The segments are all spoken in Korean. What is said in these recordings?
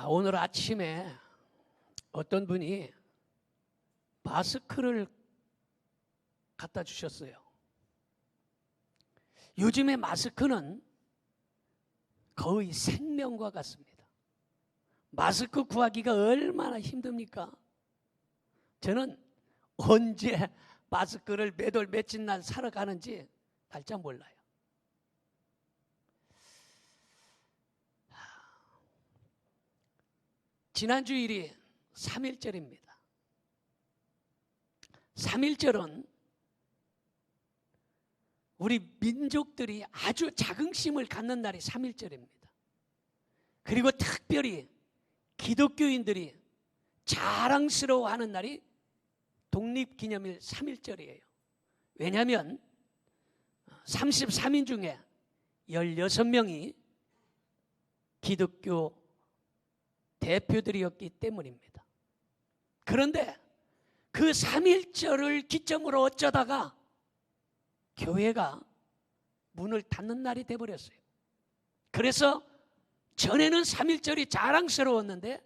오늘 아침에 어떤 분이 마스크를 갖다 주셨어요. 요즘에 마스크는 거의 생명과 같습니다. 마스크 구하기가 얼마나 힘듭니까? 저는 언제 마스크를 몇 월 며칠 날 사러 가는지 날짜 몰라요. 지난 주일이 3.1절입니다. 3.1절은 우리 민족들이 아주 자긍심을 갖는 날이 3.1절입니다. 그리고 특별히 기독교인들이 자랑스러워하는 날이 독립기념일 3.1절이에요. 왜냐하면 33인 중에 16명이 기독교 대표들이었기 때문입니다. 그런데 그 3.1절을 기점으로 어쩌다가 교회가 문을 닫는 날이 돼버렸어요. 그래서 전에는 3.1절이 자랑스러웠는데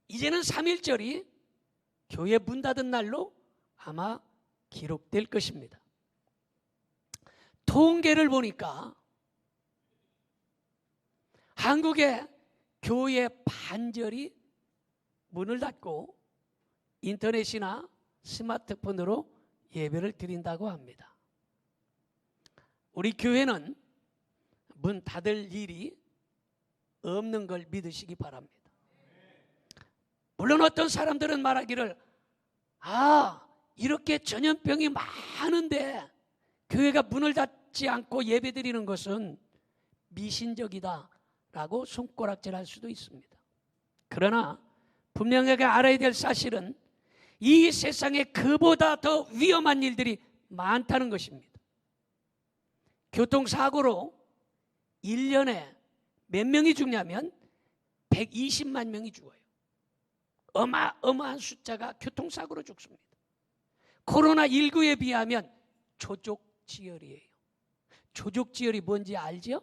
이제는 3.1절이 교회 문 닫은 날로 아마 기록될 것입니다. 통계를 보니까 한국의 교회 반절이 문을 닫고 인터넷이나 스마트폰으로 예배를 드린다고 합니다. 우리 교회는 문 닫을 일이 없는 걸 믿으시기 바랍니다. 물론 어떤 사람들은 말하기를 이렇게 전염병이 많은데 교회가 문을 닫지 않고 예배 드리는 것은 미신적이다 라고 손가락질할 수도 있습니다. 그러나 분명하게 알아야 될 사실은 이 세상에 그보다 더 위험한 일들이 많다는 것입니다. 교통사고로 1년에 몇 명이 죽냐면 120만 명이 죽어요. 어마어마한 숫자가 교통사고로 죽습니다. 코로나19에 비하면 조족지혈이에요. 조족지혈이 뭔지 알죠?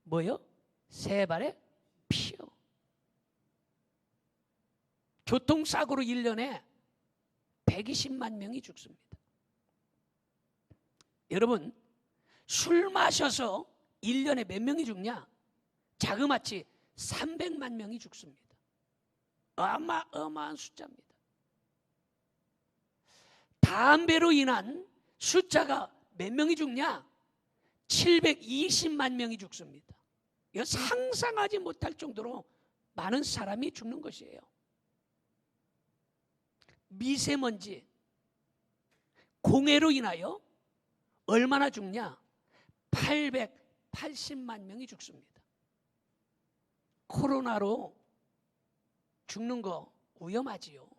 뭐요? 세 발의 피요. 교통사고로 1년에 120만 명이 죽습니다. 여러분, 술 마셔서 1년에 몇 명이 죽냐? 자그마치 300만 명이 죽습니다. 어마어마한 숫자입니다. 담배로 인한 숫자가 몇 명이 죽냐? 720만 명이 죽습니다. 이거 상상하지 못할 정도로 많은 사람이 죽는 것이에요. 미세먼지, 공해로 인하여 얼마나 죽냐? 880만 명이 죽습니다. 코로나로 죽는 거 위험하지요.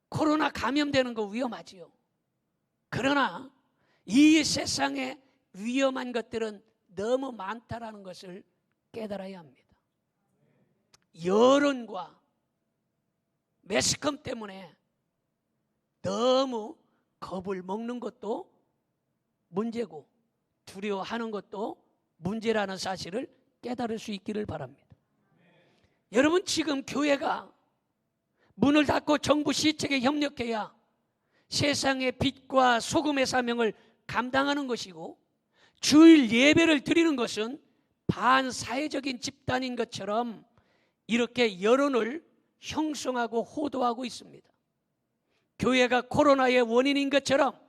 코로나 감염되는 거 위험하지요. 그러나 이 세상에 위험한 것들은 너무 많다라는 것을 깨달아야 합니다. 여론과 매스컴 때문에 너무 겁을 먹는 것도 문제고 두려워하는 것도 문제라는 사실을 깨달을 수 있기를 바랍니다. 여러분, 지금 교회가 문을 닫고 정부 시책에 협력해야 세상의 빛과 소금의 사명을 감당하는 것이고 주일 예배를 드리는 것은 반사회적인 집단인 것처럼 이렇게 여론을 형성하고 호도하고 있습니다. 교회가 코로나의 원인인 것처럼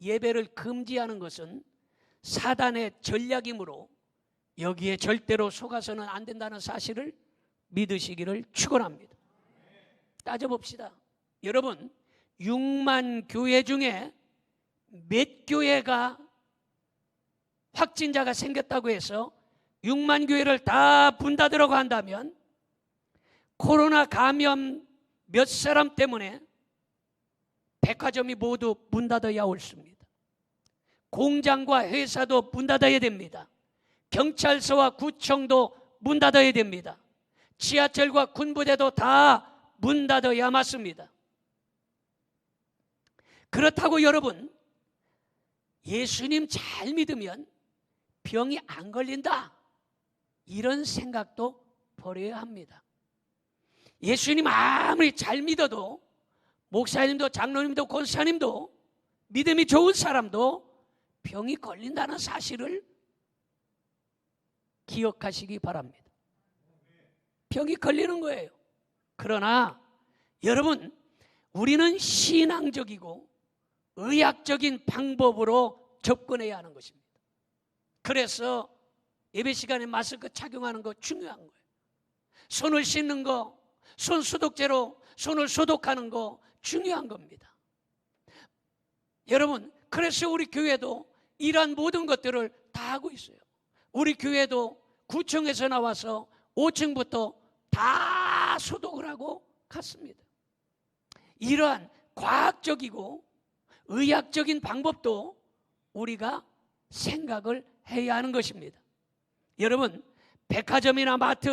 예배를 금지하는 것은 사단의 전략이므로 여기에 절대로 속아서는 안 된다는 사실을 믿으시기를 축원합니다. 따져봅시다. 여러분, 6만 교회 중에 몇 교회가 확진자가 생겼다고 해서 6만 교회를 다 문 닫으라고 한다면 코로나 감염 몇 사람 때문에 백화점이 모두 문 닫아야 옳습니다. 공장과 회사도 문 닫아야 됩니다. 경찰서와 구청도 문 닫아야 됩니다. 지하철과 군부대도 다 문 닫아야 맞습니다. 그렇다고 여러분, 예수님 잘 믿으면 병이 안 걸린다, 이런 생각도 버려야 합니다. 예수님 아무리 잘 믿어도, 목사님도 장로님도 권사님도, 믿음이 좋은 사람도 병이 걸린다는 사실을 기억하시기 바랍니다. 병이 걸리는 거예요. 그러나 여러분, 우리는 신앙적이고 의학적인 방법으로 접근해야 하는 것입니다. 그래서 예배 시간에 마스크 착용하는 거 중요한 거예요. 손을 씻는 거, 손 소독제로 손을 소독하는 거 중요한 겁니다. 여러분, 그래서 우리 교회도 이러한 모든 것들을 다 하고 있어요. 우리 교회도 9층에서 나와서 5층부터 다 소독을 하고 갔습니다. 이러한 과학적이고 의학적인 방법도 우리가 생각을 해야 하는 것입니다. 여러분, 백화점이나 마트,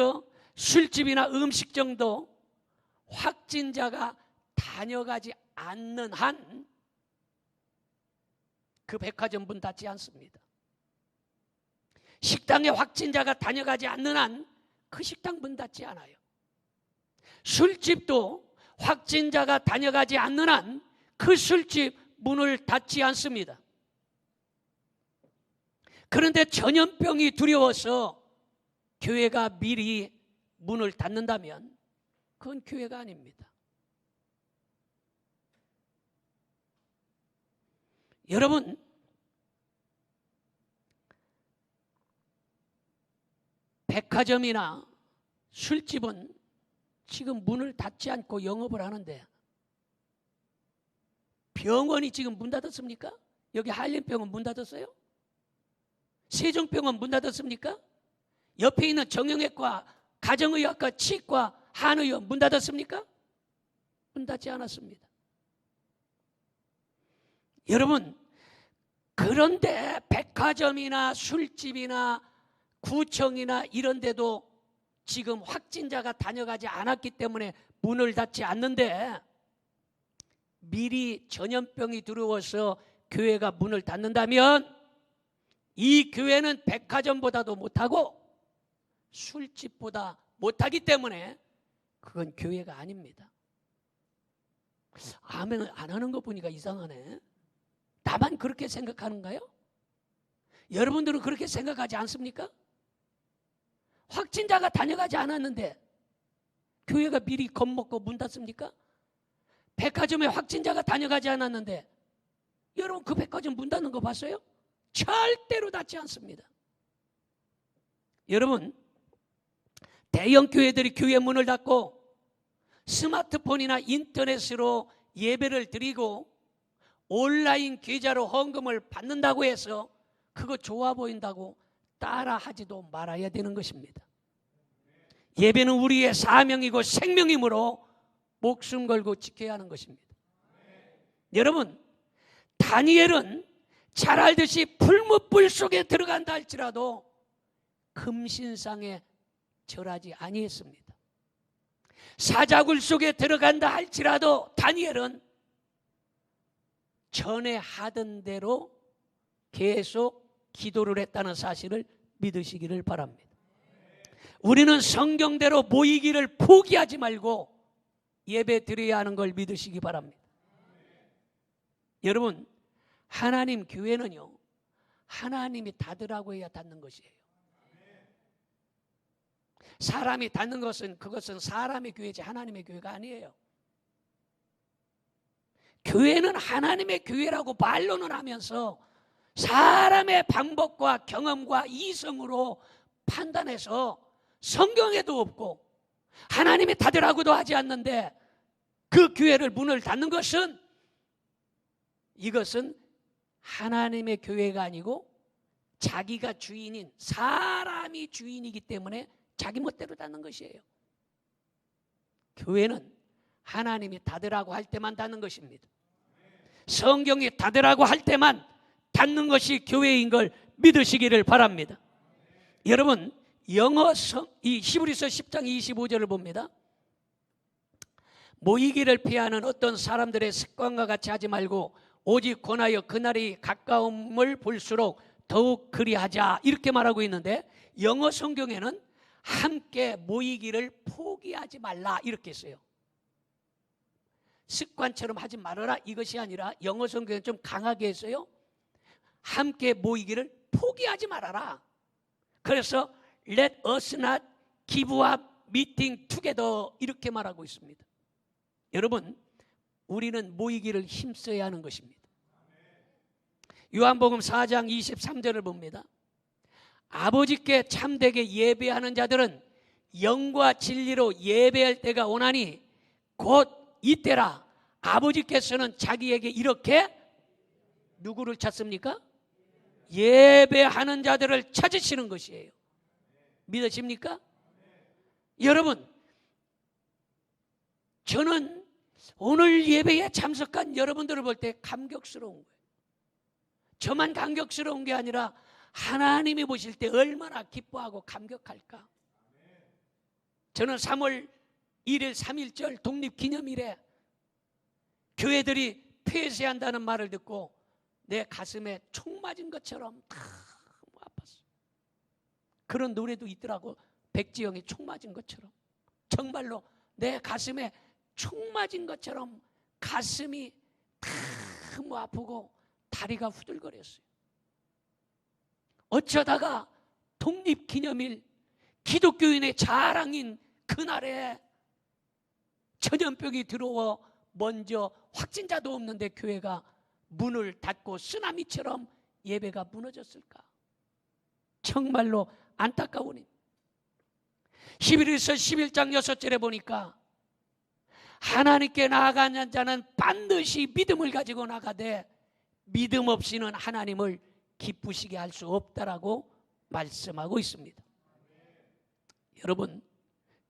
술집이나 음식점도 확진자가 다녀가지 않는 한 그 백화점 문 닫지 않습니다. 식당에 확진자가 다녀가지 않는 한 그 식당 문 닫지 않아요. 술집도 확진자가 다녀가지 않는 한 그 술집 문을 닫지 않습니다. 그런데 전염병이 두려워서 교회가 미리 문을 닫는다면 그건 교회가 아닙니다. 여러분, 백화점이나 술집은 지금 문을 닫지 않고 영업을 하는데, 병원이 지금 문 닫았습니까? 여기 한림병원 문 닫았어요? 세종병원 문 닫았습니까? 옆에 있는 정형외과, 가정의학과, 치과, 한의원 문 닫았습니까? 문 닫지 않았습니다. 여러분, 그런데 백화점이나 술집이나 구청이나 이런 데도 지금 확진자가 다녀가지 않았기 때문에 문을 닫지 않는데, 미리 전염병이 들어와서 교회가 문을 닫는다면 이 교회는 백화점보다도 못하고 술집보다 못하기 때문에 그건 교회가 아닙니다. 아멘 안 하는 거 보니까 이상하네. 나만 그렇게 생각하는가요? 여러분들은 그렇게 생각하지 않습니까? 확진자가 다녀가지 않았는데 교회가 미리 겁먹고 문 닫습니까? 백화점에 확진자가 다녀가지 않았는데 여러분 그 백화점 문 닫는 거 봤어요? 절대로 닫지 않습니다. 여러분, 대형 교회들이 교회 문을 닫고 스마트폰이나 인터넷으로 예배를 드리고 온라인 계좌로 헌금을 받는다고 해서 그거 좋아 보인다고 따라하지도 말아야 되는 것입니다. 예배는 우리의 사명이고 생명이므로 목숨 걸고 지켜야 하는 것입니다. 여러분, 다니엘은 잘 알듯이 풀무불 속에 들어간다 할지라도 금신상에 절하지 아니했습니다. 사자굴 속에 들어간다 할지라도 다니엘은 전에 하던 대로 계속 기도를 했다는 사실을 믿으시기를 바랍니다. 우리는 성경대로 모이기를 포기하지 말고 예배 드려야 하는 걸 믿으시기 바랍니다. 여러분, 하나님 교회는요, 하나님이 닫으라고 해야 닫는 것이에요. 사람이 닫는 것은 그것은 사람의 교회지 하나님의 교회가 아니에요. 교회는 하나님의 교회라고 말로는 하면서 사람의 방법과 경험과 이성으로 판단해서 성경에도 없고 하나님이 닫으라고도 하지 않는데 그 교회를 문을 닫는 것은 이것은 하나님의 교회가 아니고 자기가 주인인 사람이 주인이기 때문에 자기 멋대로 닫는 것이에요. 교회는 하나님이 닫으라고 할 때만 닫는 것입니다. 성경이 닫으라고 할 때만 닫는 것이 교회인 걸 믿으시기를 바랍니다. 여러분, 이 히브리서 10장 25절을 봅니다. 모이기를 피하는 어떤 사람들의 습관과 같이 하지 말고 오직 권하여 그날이 가까움을 볼수록 더욱 그리하자, 이렇게 말하고 있는데 영어 성경에는 함께 모이기를 포기하지 말라 이렇게 했어요. 습관처럼 하지 말아라 이것이 아니라 영어 성경은 좀 강하게 했어요. 함께 모이기를 포기하지 말아라. 그래서 Let us not give up meeting together 이렇게 말하고 있습니다. 여러분, 우리는 모이기를 힘써야 하는 것입니다. 요한복음 4장 23절을 봅니다. 아버지께 참되게 예배하는 자들은 영과 진리로 예배할 때가 오나니 곧 이때라. 아버지께서는 자기에게 이렇게 누구를 찾습니까? 예배하는 자들을 찾으시는 것이에요. 믿으십니까? 여러분, 저는 오늘 예배에 참석한 여러분들을 볼 때 감격스러운 거예요. 저만 감격스러운 게 아니라 하나님이 보실 때 얼마나 기뻐하고 감격할까. 저는 3월 1일 3.1절 독립기념일에 교회들이 폐쇄한다는 말을 듣고 내 가슴에 총 맞은 것처럼 너무 아팠어요. 그런 노래도 있더라고. 백지영이 총 맞은 것처럼. 정말로 내 가슴에 총 맞은 것처럼 가슴이 너무 아프고 다리가 후들거렸어요. 어쩌다가 독립기념일 기독교인의 자랑인 그날에 전염병이 들어와 먼저 확진자도 없는데 교회가 문을 닫고 쓰나미처럼 예배가 무너졌을까? 정말로 안타까운 일. 11일서 11장 6절에 보니까 하나님께 나아가는 자는 반드시 믿음을 가지고 나가되 믿음 없이는 하나님을 기쁘시게 할 수 없다라고 말씀하고 있습니다. 여러분,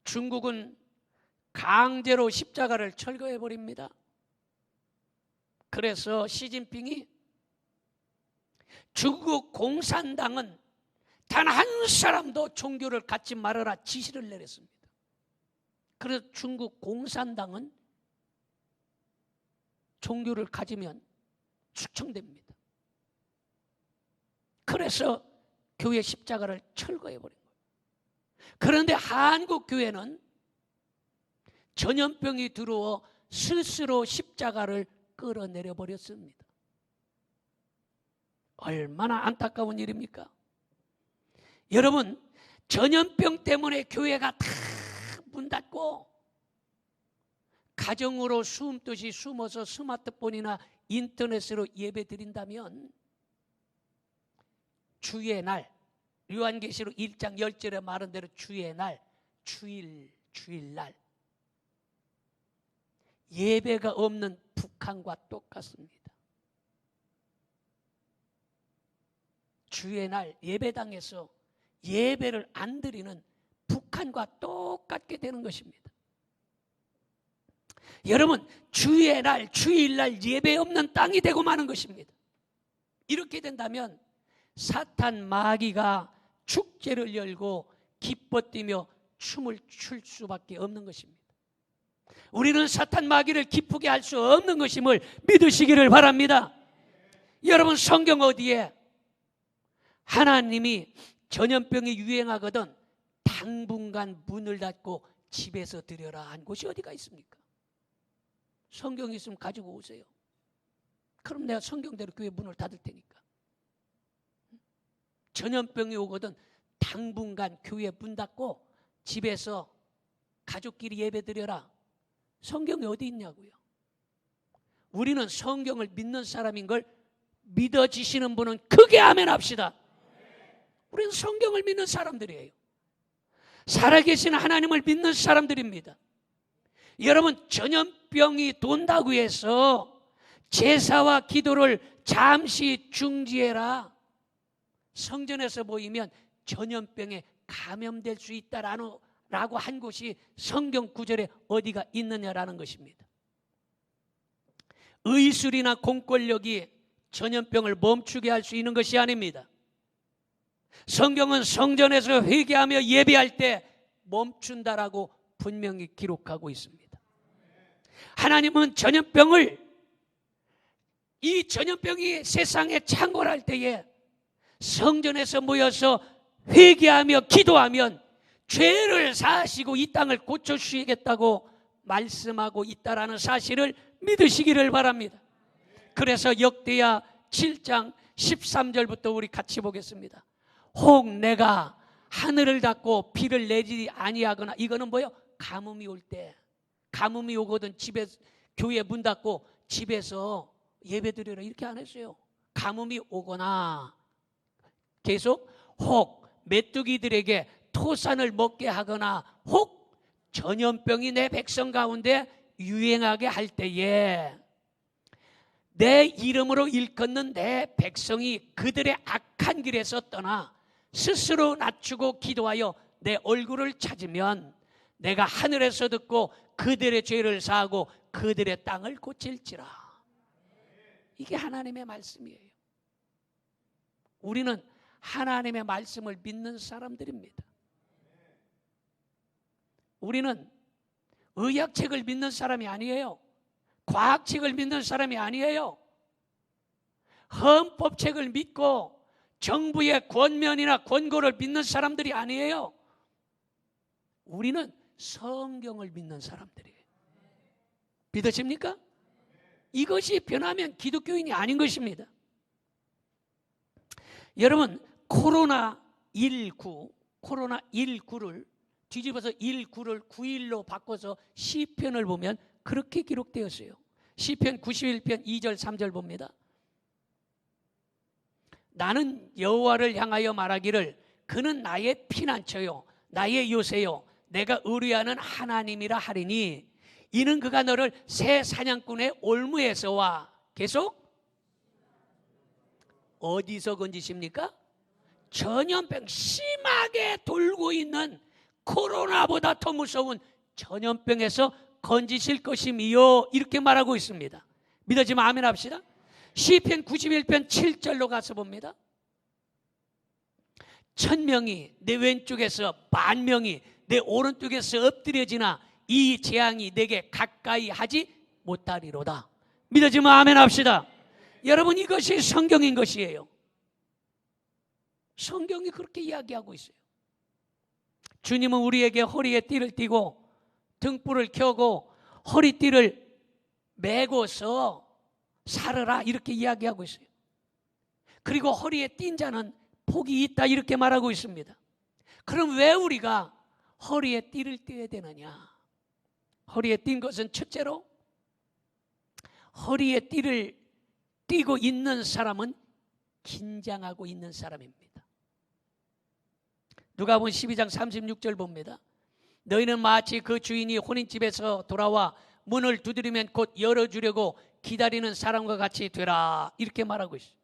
중국은 강제로 십자가를 철거해 버립니다. 그래서 시진핑이 중국 공산당은 단 한 사람도 종교를 갖지 말아라 지시를 내렸습니다. 그래서 중국 공산당은 종교를 가지면 숙청됩니다. 그래서 교회 십자가를 철거해 버린 거예요. 그런데 한국 교회는 전염병이 들어와 스스로 십자가를 끌어내려 버렸습니다. 얼마나 안타까운 일입니까? 여러분, 전염병 때문에 교회가 다 문 닫고 가정으로 숨듯이 숨어서 스마트폰이나 인터넷으로 예배 드린다면 주의 날, 요한계시록 1장 10절에 말한 대로 주의 날, 주일날 예배가 없는 북한과 똑같습니다. 주의 날 예배당에서 예배를 안 드리는 북한과 똑같게 되는 것입니다. 여러분, 주의 날, 주일날 예배 없는 땅이 되고 마는 것입니다. 이렇게 된다면 사탄 마귀가 축제를 열고 기뻐 뛰며 춤을 출 수밖에 없는 것입니다. 우리는 사탄 마귀를 기쁘게 할 수 없는 것임을 믿으시기를 바랍니다. 여러분, 성경 어디에 하나님이 전염병이 유행하거든 당분간 문을 닫고 집에서 드려라 한 곳이 어디가 있습니까? 성경 있으면 가지고 오세요. 그럼 내가 성경대로 교회 문을 닫을 테니까. 전염병이 오거든 당분간 교회 문 닫고 집에서 가족끼리 예배 드려라. 성경이 어디 있냐고요? 우리는 성경을 믿는 사람인 걸 믿어지시는 분은 크게 아멘 합시다. 우리는 성경을 믿는 사람들이에요. 살아계신 하나님을 믿는 사람들입니다. 여러분, 전염병이 돈다고 해서 제사와 기도를 잠시 중지해라. 성전에서 모이면 전염병에 감염될 수 있다라고 한 곳이 성경 구절에 어디가 있느냐라는 것입니다. 의술이나 공권력이 전염병을 멈추게 할 수 있는 것이 아닙니다. 성경은 성전에서 회개하며 예배할 때 멈춘다라고 분명히 기록하고 있습니다. 하나님은 이 전염병이 세상에 창궐할 때에 성전에서 모여서 회개하며 기도하면 죄를 사하시고 이 땅을 고쳐주시겠다고 말씀하고 있다라는 사실을 믿으시기를 바랍니다. 그래서 역대하 7장 13절부터 우리 같이 보겠습니다. 혹 내가 하늘을 닫고 비를 내리지 아니하거나, 이거는 뭐예요? 가뭄이 올 때, 가뭄이 오거든 집에, 교회 문 닫고 집에서 예배드리라 이렇게 안 했어요. 가뭄이 오거나, 계속 혹 메뚜기들에게 토산을 먹게 하거나, 혹 전염병이 내 백성 가운데 유행하게 할 때에 내 이름으로 일컫는 내 백성이 그들의 악한 길에서 떠나 스스로 낮추고 기도하여 내 얼굴을 찾으면 내가 하늘에서 듣고 그들의 죄를 사하고 그들의 땅을 고칠지라. 이게 하나님의 말씀이에요. 우리는 하나님의 말씀을 믿는 사람들입니다. 우리는 의학책을 믿는 사람이 아니에요. 과학책을 믿는 사람이 아니에요. 헌법책을 믿고 정부의 권면이나 권고를 믿는 사람들이 아니에요. 우리는 성경을 믿는 사람들이에요. 믿으십니까? 이것이 변하면 기독교인이 아닌 것입니다. 여러분, 코로나19를 뒤집어서 19를 9일로 바꿔서 시편을 보면 그렇게 기록되었어요. 시편 91편 2절 3절 봅니다. 나는 여호와를 향하여 말하기를 그는 나의 피난처요 나의 요새요 내가 의뢰하는 하나님이라 하리니 이는 그가 너를 새 사냥꾼의 올무에서와, 계속 어디서 건지십니까? 전염병 심하게 돌고 있는 코로나보다 더 무서운 전염병에서 건지실 것임이요, 이렇게 말하고 있습니다. 믿어지면 아멘 합시다. 시편 91편 7절로 가서 봅니다. 1000명이 내 왼쪽에서 10,000명이 내 오른쪽에서 엎드려지나 이 재앙이 내게 가까이 하지 못하리로다. 믿어지면 아멘 합시다. 여러분, 이것이 성경인 것이에요. 성경이 그렇게 이야기하고 있어요. 주님은 우리에게 허리에 띠를 띠고 등불을 켜고 허리띠를 메고서 살으라 이렇게 이야기하고 있어요. 그리고 허리에 띈 자는 복이 있다 이렇게 말하고 있습니다. 그럼 왜 우리가 허리에 띠를 띠어야 되느냐? 허리에 띈 것은 첫째로, 허리에 띠를 띠고 있는 사람은 긴장하고 있는 사람입니다. 누가복음 12장 36절 봅니다. 너희는 마치 그 주인이 혼인집에서 돌아와 문을 두드리면 곧 열어주려고 기다리는 사람과 같이 되라 이렇게 말하고 있어요.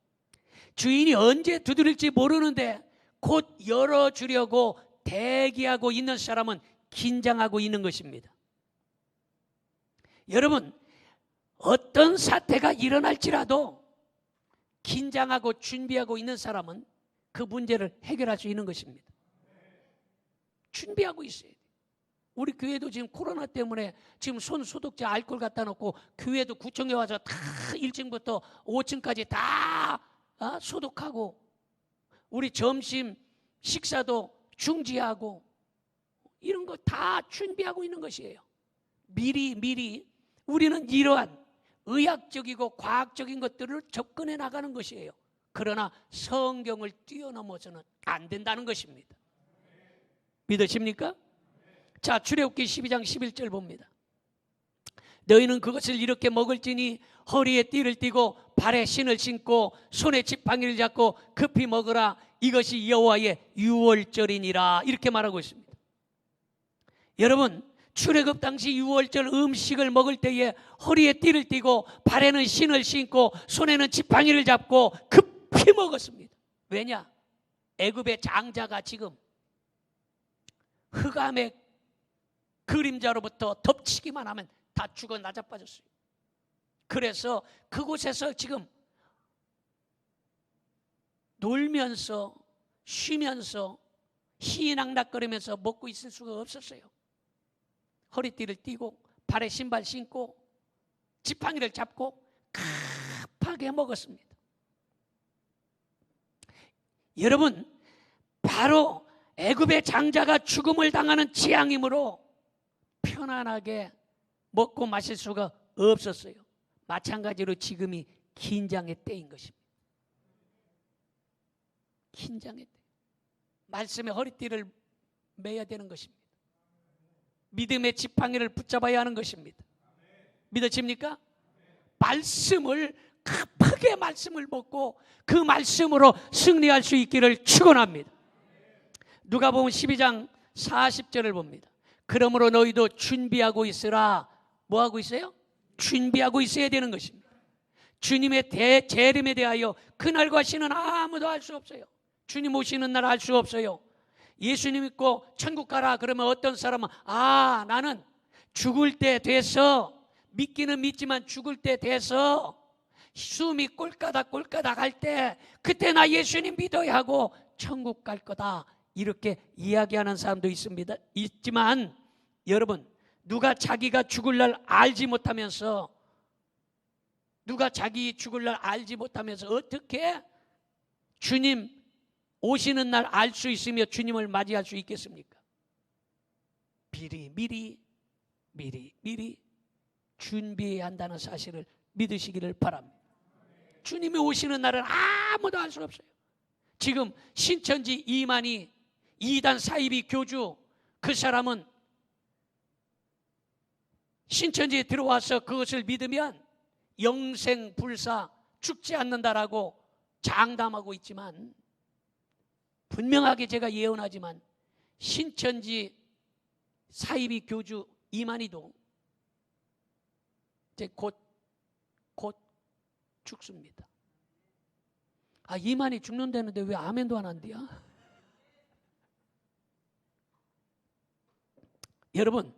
주인이 언제 두드릴지 모르는데 곧 열어주려고 대기하고 있는 사람은 긴장하고 있는 것입니다. 여러분, 어떤 사태가 일어날지라도 긴장하고 준비하고 있는 사람은 그 문제를 해결할 수 있는 것입니다. 준비하고 있어야 돼요. 우리 교회도 지금 코로나 때문에 지금 손 소독제 알코올 갖다 놓고 교회도 구청에 와서 다 1층부터 5층까지 다 소독하고, 우리 점심 식사도 중지하고 이런 거 다 준비하고 있는 것이에요. 미리 우리는 이러한 의학적이고 과학적인 것들을 접근해 나가는 것이에요. 그러나 성경을 뛰어넘어서는 안 된다는 것입니다. 믿으십니까? 자, 출애굽기 12장 11절 봅니다. 너희는 그것을 이렇게 먹을지니 허리에 띠를 띠고 발에 신을 신고 손에 지팡이를 잡고 급히 먹으라. 이것이 여호와의 유월절이니라 이렇게 말하고 있습니다. 여러분, 출애굽 당시 유월절 음식을 먹을 때에 허리에 띠를 띠고 발에는 신을 신고 손에는 지팡이를 잡고 급히 먹었습니다. 왜냐? 애굽의 장자가 지금 흑암의 그림자로부터 덮치기만 하면 다 죽어 나자빠졌어요. 그래서 그곳에서 지금 놀면서 쉬면서 희낙낙거리면서 먹고 있을 수가 없었어요. 허리띠를 띠고 발에 신발 신고 지팡이를 잡고 급하게 먹었습니다. 여러분, 바로 애굽의 장자가 죽음을 당하는 재앙이므로 편안하게 먹고 마실 수가 없었어요. 마찬가지로 지금이 긴장의 때인 것입니다. 긴장의 때. 말씀에 허리띠를 매야 되는 것입니다. 믿음의 지팡이를 붙잡아야 하는 것입니다. 믿어집니까? 말씀을 급하게 말씀을 먹고 그 말씀으로 승리할 수 있기를 축원합니다. 누가복음 12장 40절을 봅니다. 그러므로 너희도 준비하고 있으라. 뭐 하고 있어요? 준비하고 있어야 되는 것입니다. 주님의 재림에 대하여 그날과 시는 아무도 알 수 없어요. 주님 오시는 날 알 수 없어요. 예수님 믿고 천국 가라 그러면 어떤 사람은 나는 죽을 때 돼서, 믿기는 믿지만 죽을 때 돼서 숨이 꼴까닥 할 때 그때 나 예수님 믿어야 하고 천국 갈 거다, 이렇게 이야기하는 사람도 있지만 여러분, 누가 자기가 죽을 날 알지 못하면서 어떻게 주님 오시는 날 알 수 있으며 주님을 맞이할 수 있겠습니까? 미리 준비해야 한다는 사실을 믿으시기를 바랍니다. 주님이 오시는 날은 아무도 알 수 없어요. 지금 신천지 이만희 이단 사이비 교주, 그 사람은 신천지에 들어와서 그것을 믿으면 영생불사 죽지 않는다라고 장담하고 있지만, 분명하게 제가 예언하지만 신천지 사이비 교주 이만희도 이제 곧 죽습니다. 이만희 죽는다는데 왜 아멘도 안 한대요? 여러분,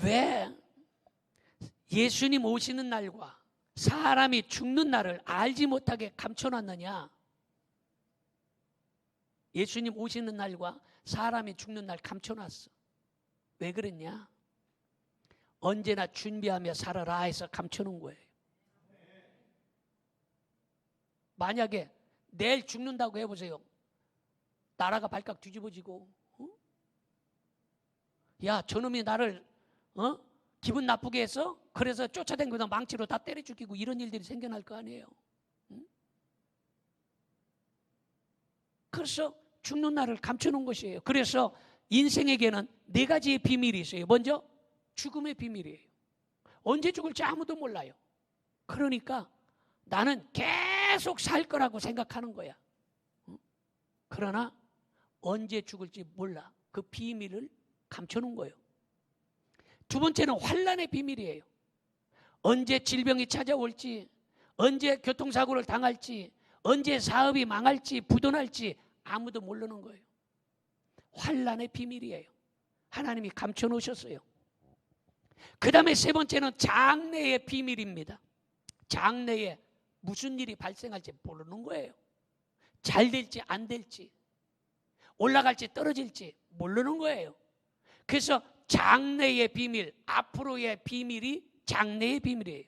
왜 예수님 오시는 날과 사람이 죽는 날을 알지 못하게 감춰놨느냐? 예수님 오시는 날과 사람이 죽는 날 감춰놨어. 왜 그랬냐? 언제나 준비하며 살아라 해서 감춰놓은 거예요. 만약에 내일 죽는다고 해보세요. 나라가 발칵 뒤집어지고, 야, 저놈이 나를 기분 나쁘게 해서 그래서 쫓아다니고 망치로 다 때려 죽이고 이런 일들이 생겨날 거 아니에요. 그래서 죽는 날을 감춰놓은 것이에요. 그래서 인생에게는 4가지의 비밀이 있어요. 먼저 죽음의 비밀이에요. 언제 죽을지 아무도 몰라요. 그러니까 나는 계속 살 거라고 생각하는 거야. 그러나 언제 죽을지 몰라. 그 비밀을 감춰놓은 거예요. 두 번째는 환난의 비밀이에요. 언제 질병이 찾아올지, 언제 교통사고를 당할지, 언제 사업이 망할지 부도날지 아무도 모르는 거예요. 환난의 비밀이에요. 하나님이 감춰놓으셨어요. 그 다음에 세 번째는 장래의 비밀입니다. 장래에 무슨 일이 발생할지 모르는 거예요. 잘 될지 안 될지, 올라갈지 떨어질지 모르는 거예요. 그래서 장래의 비밀, 앞으로의 비밀이 장래의 비밀이에요.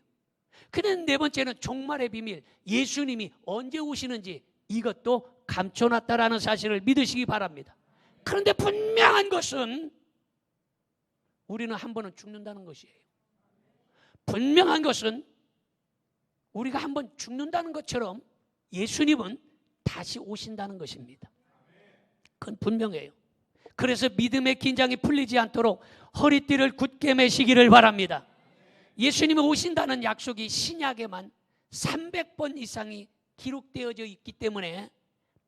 그런데 네 번째는 종말의 비밀, 예수님이 언제 오시는지 이것도 감춰놨다라는 사실을 믿으시기 바랍니다. 그런데 분명한 것은 우리는 한 번은 죽는다는 것이에요. 분명한 것은 우리가 한 번 죽는다는 것처럼 예수님은 다시 오신다는 것입니다. 그건 분명해요. 그래서 믿음의 긴장이 풀리지 않도록 허리띠를 굳게 매시기를 바랍니다. 예수님이 오신다는 약속이 신약에만 300번 이상이 기록되어져 있기 때문에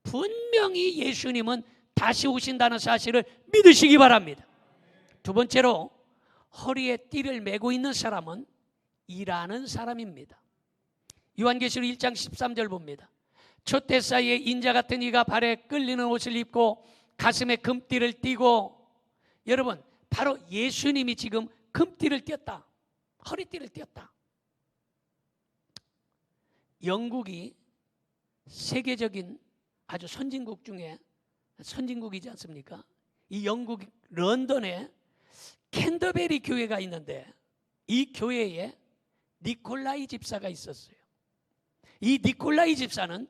분명히 예수님은 다시 오신다는 사실을 믿으시기 바랍니다. 두 번째로 허리에 띠를 메고 있는 사람은 일하는 사람입니다. 요한계시록 1장 13절 봅니다. 촛대 사이에 인자 같은 이가 발에 끌리는 옷을 입고 가슴에 금띠를 띠고, 여러분 바로 예수님이 지금 금띠를 띄었다, 허리띠를 띄었다. 영국이 세계적인 아주 선진국 중에 선진국이지 않습니까? 이 영국 런던에 캔터베리 교회가 있는데 이 교회에 니콜라이 집사가 있었어요. 이 니콜라이 집사는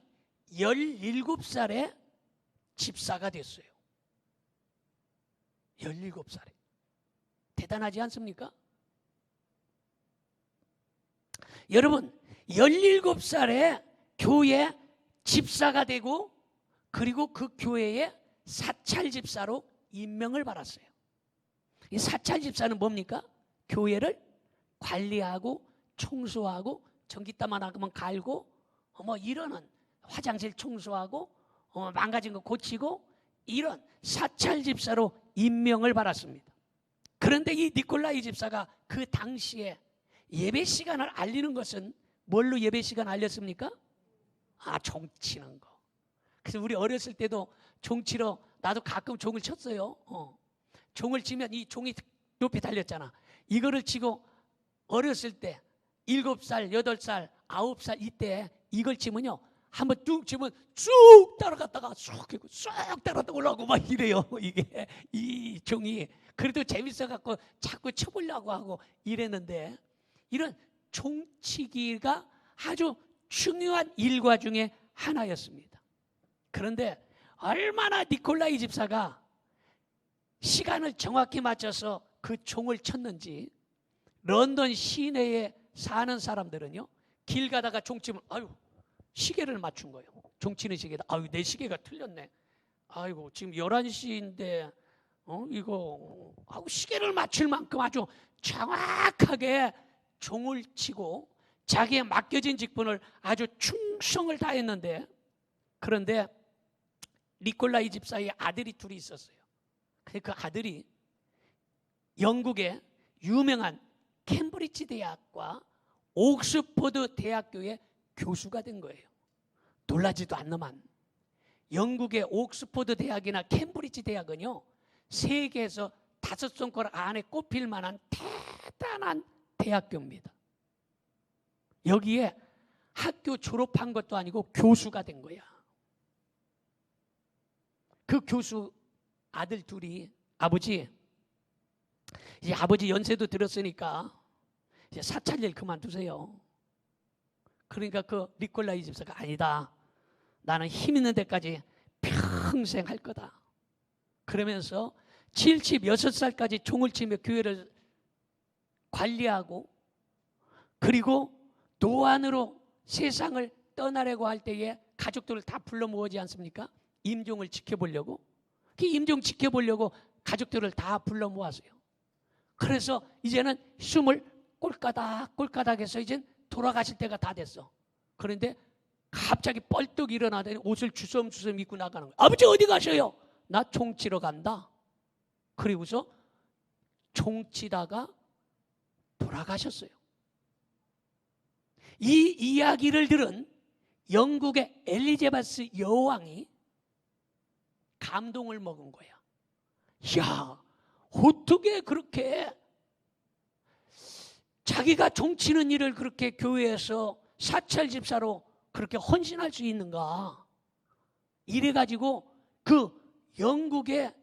17살에 집사가 됐어요. 17살에. 대단하지 않습니까? 여러분, 17살에 교회 집사가 되고 그리고 그 교회의 사찰 집사로 임명을 받았어요. 이 사찰 집사는 뭡니까? 교회를 관리하고 청소하고 전기땀 하나 그만 갈고 이러는, 화장실 청소하고 망가진 거 고치고 이런 사찰 집사로 임명을 받았습니다. 그런데 이 니콜라이 집사가 그 당시에 예배 시간을 알리는 것은 뭘로 예배 시간 알렸습니까? 종 치는 거. 그래서 우리 어렸을 때도 종 치러 나도 가끔 종을 쳤어요. 종을 치면 이 종이 높이 달렸잖아. 이거를 치고 어렸을 때 7살, 8살, 9살 이때 이걸 치면요, 한번 뚝 치면 쭉 따라갔다가 쑥 따라갔다 올라오고 막 이래요. 이게 이 종이. 그래도 재밌어 갖고 자꾸 쳐보려고 하고 이랬는데, 이런 종치기가 아주 중요한 일과 중에 하나였습니다. 그런데 얼마나 니콜라이 집사가 시간을 정확히 맞춰서 그 종을 쳤는지, 런던 시내에 사는 사람들은요, 길 가다가 종 치면 시계를 맞춘 거예요. 종 치는 시계다. 내 시계가 틀렸네. 아이고, 지금 11시인데 이거 시계를 맞출 만큼 아주 정확하게 종을 치고 자기의 맡겨진 직분을 아주 충성을 다했는데, 그런데 니콜라이 집사의 아들이 둘이 있었어요. 그 아들이 영국의 유명한 캠브리지 대학과 옥스퍼드 대학교의 교수가 된 거예요. 놀라지도 않노만, 영국의 옥스퍼드 대학이나 캠브리지 대학은요, 세계에서 5손가락 안에 꼽힐 만한 대단한 대학교입니다. 여기에 학교 졸업한 것도 아니고 교수가 된 거야. 그 교수 아들 둘이, 이제 아버지 연세도 들었으니까 이제 사찰일 그만두세요. 그러니까 그 니콜라이 집사가 아니다, 나는 힘 있는 데까지 평생 할 거다. 그러면서 76살까지 종을 치며 교회를 관리하고, 그리고 노안으로 세상을 떠나려고 할 때에 가족들을 다 불러 모으지 않습니까? 임종을 지켜보려고. 그 임종 지켜보려고 가족들을 다 불러 모았어요. 그래서 이제는 숨을 꼴까닥 해서 이제 돌아가실 때가 다 됐어. 그런데 갑자기 뻘떡 일어나더니 옷을 주섬주섬 입고 나가는 거예요. 아버지 어디 가셔요? 나 종 치러 간다. 그리고서 종 치다가 돌아가셨어요. 이 이야기를 들은 영국의 엘리자베스 여왕이 감동을 먹은 거야. 야, 어떻게 그렇게 자기가 종치는 일을 그렇게 교회에서 사찰 집사로 그렇게 헌신할 수 있는가? 이래가지고 그 영국의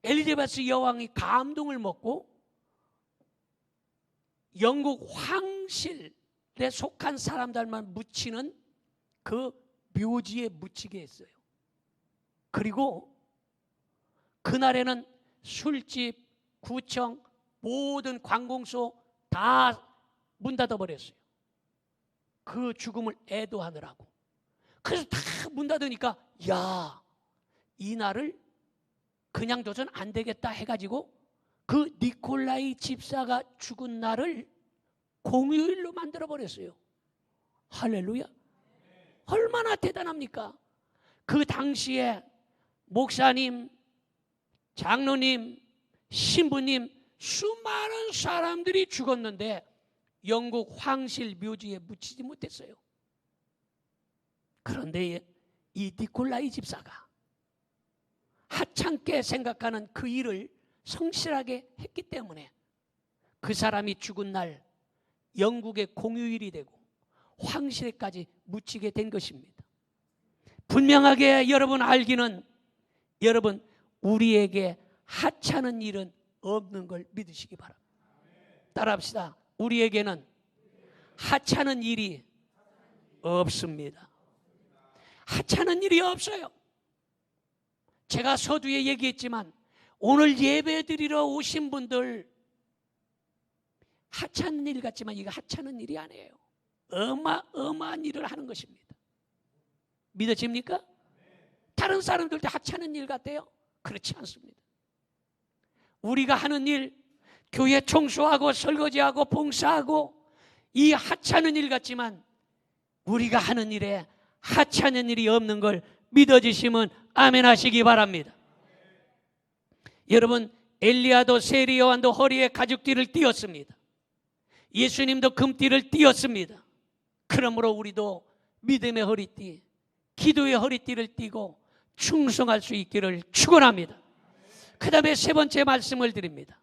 엘리자베스 여왕이 감동을 먹고 영국 황실에 속한 사람들만 묻히는 그 묘지에 묻히게 했어요. 그리고 그날에는 술집, 구청, 모든 관공서 다 문 닫아버렸어요. 그 죽음을 애도하느라고. 그래서 다 문 닫으니까 이 날을 그냥 둬선 안 되겠다 해가지고 그 니콜라이 집사가 죽은 날을 공휴일로 만들어버렸어요. 할렐루야. 얼마나 대단합니까? 그 당시에 목사님, 장로님, 신부님, 수많은 사람들이 죽었는데 영국 황실 묘지에 묻히지 못했어요. 그런데 이 니콜라이 집사가 하찮게 생각하는 그 일을 성실하게 했기 때문에 그 사람이 죽은 날 영국의 공휴일이 되고 황실에까지 묻히게 된 것입니다. 분명하게 여러분 알기는, 여러분 우리에게 하찮은 일은 없는 걸 믿으시기 바랍니다. 따라합시다. 우리에게는 하찮은 일이 없습니다. 하찮은 일이 없어요. 제가 서두에 얘기했지만 오늘 예배 드리러 오신 분들 하찮은 일 같지만 이거 하찮은 일이 아니에요. 어마어마한 일을 하는 것입니다. 믿어집니까? 다른 사람들도 하찮은 일 같아요? 그렇지 않습니다. 우리가 하는 일, 교회 청소하고 설거지하고 봉사하고 이 하찮은 일 같지만 우리가 하는 일에 하찮은 일이 없는 걸 믿어주시면 아멘 하시기 바랍니다. 여러분, 엘리야도 세리 요한도 허리에 가죽띠를 띠었습니다. 예수님도 금띠를 띠었습니다. 그러므로 우리도 믿음의 허리띠, 기도의 허리띠를 띠고 충성할 수 있기를 축원합니다. 그 다음에 세 번째 말씀을 드립니다.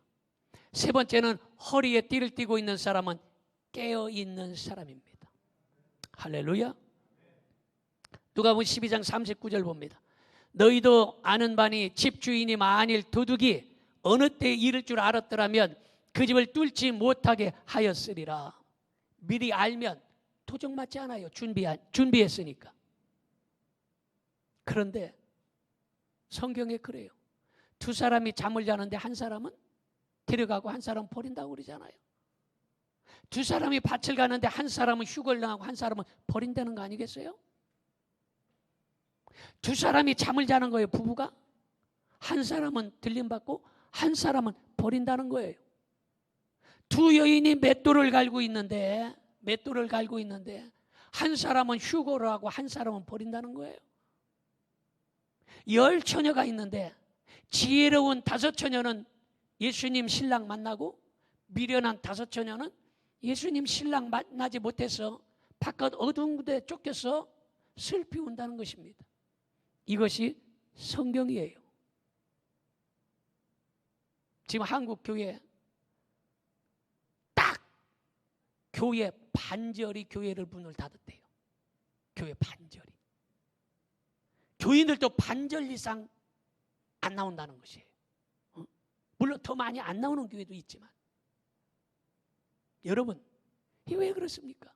세 번째는 허리에 띠를 띠고 있는 사람은 깨어있는 사람입니다. 할렐루야. 누가복음 12장 39절 봅니다. 너희도 아는 바니 집주인이 만일 도둑이 어느 때 이를 줄 알았더라면 그 집을 뚫지 못하게 하였으리라. 미리 알면 도적 맞지 않아요. 준비했으니까. 그런데 성경에 그래요. 두 사람이 잠을 자는데 한 사람은 데려가고 한 사람은 버린다고 그러잖아요. 두 사람이 밭을 가는데 한 사람은 휴거를 당하고 한 사람은 버린다는 거 아니겠어요? 두 사람이 잠을 자는 거예요. 부부가. 한 사람은 들림받고 한 사람은 버린다는 거예요. 두 여인이 맷돌을 갈고 있는데 한 사람은 휴거를 하고 한 사람은 버린다는 거예요. 10 처녀가 있는데 지혜로운 5 처녀는 예수님 신랑 만나고 미련한 5 처녀는 예수님 신랑 만나지 못해서 바깥 어두운 곳에 쫓겨서 슬피 운다는 것입니다. 이것이 성경이에요. 지금 한국 교회 딱 교회 반절이 교회를 문을 닫았대요. 교회 반절이. 교인들도 반절 이상 안 나온다는 것이에요. 물론 더 많이 안 나오는 교회도 있지만 여러분, 이게 왜 그렇습니까?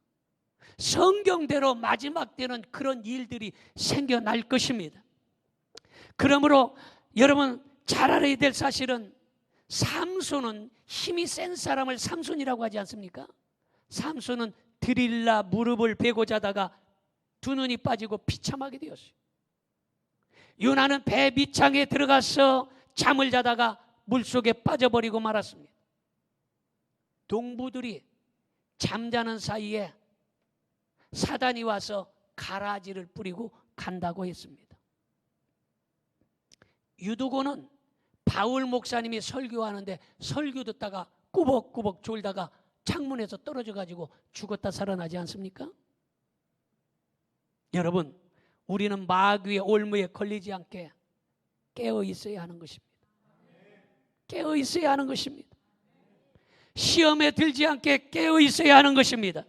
성경대로 마지막 때는 그런 일들이 생겨날 것입니다. 그러므로 여러분 잘 알아야 될 사실은 삼손은 힘이 센 사람을 삼손이라고 하지 않습니까? 삼손은 드릴라 무릎을 베고 자다가 두 눈이 빠지고 비참하게 되었어요. 요나는 배 밑창에 들어가서 잠을 자다가 물속에 빠져버리고 말았습니다. 동부들이 잠자는 사이에 사단이 와서 가라지를 뿌리고 간다고 했습니다. 유도고는 바울 목사님이 설교하는데 설교 듣다가 꾸벅꾸벅 졸다가 창문에서 떨어져 가지고 죽었다 살아나지 않습니까? 여러분, 우리는 마귀의 올무에 걸리지 않게 깨어 있어야 하는 것입니다. 깨어 있어야 하는 것입니다. 시험에 들지 않게 깨어 있어야 하는 것입니다.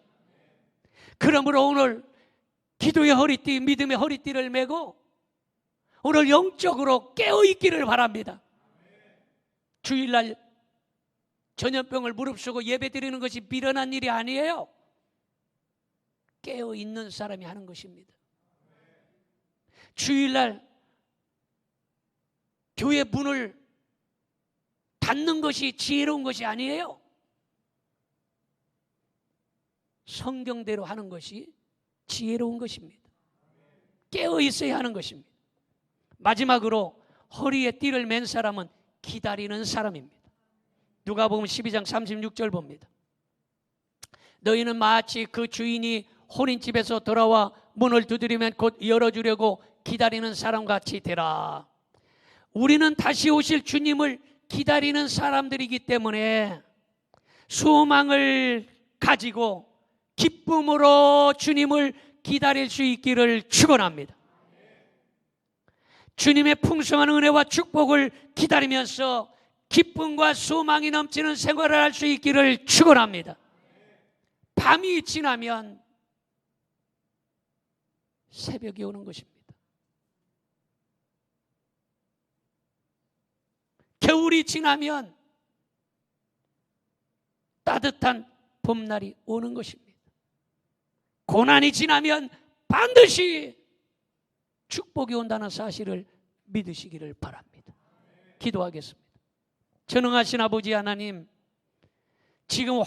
그러므로 오늘 기도의 허리띠, 믿음의 허리띠를 메고 오늘 영적으로 깨어 있기를 바랍니다. 주일날 전염병을 무릅쓰고 예배 드리는 것이 미련한 일이 아니에요. 깨어 있는 사람이 하는 것입니다. 주일날 교회 문을 닫는 것이 지혜로운 것이 아니에요. 성경대로 하는 것이 지혜로운 것입니다. 깨어 있어야 하는 것입니다. 마지막으로 허리에 띠를 맨 사람은 기다리는 사람입니다. 누가복음 12장 36절 봅니다. 너희는 마치 그 주인이 혼인집에서 돌아와 문을 두드리면 곧 열어주려고 기다리는 사람같이 되라. 우리는 다시 오실 주님을 기다리는 사람들이기 때문에 소망을 가지고 기쁨으로 주님을 기다릴 수 있기를 축원합니다. 주님의 풍성한 은혜와 축복을 기다리면서 기쁨과 소망이 넘치는 생활을 할 수 있기를 축원합니다. 밤이 지나면 새벽이 오는 것입니다. 겨울이 지나면 따뜻한 봄날이 오는 것입니다. 고난이 지나면 반드시 축복이 온다는 사실을 믿으시기를 바랍니다. 기도하겠습니다. 전능하신 아버지 하나님, 지금